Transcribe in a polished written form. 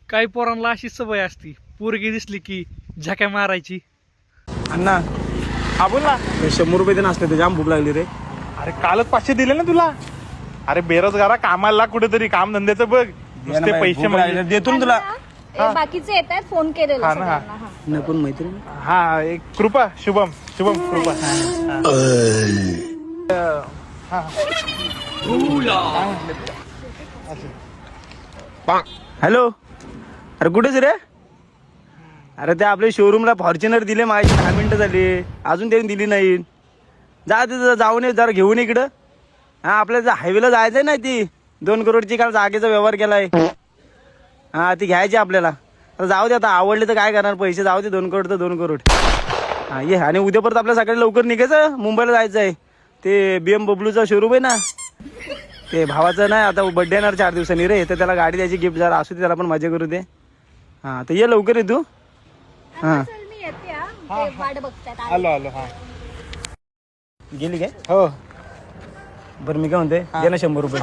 काही पोरांना अशी सवय असती, पोरगी दिसली की झक्या मारायची. अण्णा हा बोल ना. 100 रुपये देणं असते, जाम भूक लागली रे. अरे कालच 500 दिले ना तुला. अरे बेरोजगारा कामाला लाग कुठेतरी, काम धंद्याचं बघ. नुसते पैसे मागले. देतो ना तुला. बाकीचे येत आहेत, फोन केलेला हा ना, हा. सगळ्यांना, हा. नाही पण मैत्रीण हा एक कृपा, शुभम कृपा. हॅलो, अरे कुठेच रे? अरे ते आपल्या शोरूमला फॉर्च्युनर दिले, माझी 10 मिनिटं झाली, अजून त्यांनी दिली नाही. जा तिथं जाऊन ये, जरा घेऊन इकडं. हा आपल्याला हायवेला जायचंय ना, ती 2 करोडची काल जागेचा व्यवहार केलाय. हा ती घ्यायची आपल्याला. आता जाऊ दे, आता आवडले तर काय करणार, पैसे जाऊ दे, 2 करोड तर 2 करोड. हा ये. आणि उद्या परत आपल्या सकाळी लवकर निघायचं, मुंबईला जायचं आहे. ते BMW चा शोरूम आहे ना, ते भावाचं नाही, आता बड्डे येणार 4 दिवसांनी रे, तर त्याला गाडी द्यायची गिफ्ट, जरा असू दे, त्याला पण मजा करू दे. हा तर ये लवकर, ये तू. हा चल, मी येते, हा. ते वाट बघतायत. आलो आलो. हा गेली काय? हो. बरं मी काय म्हणते, दे ना 100 रुपये.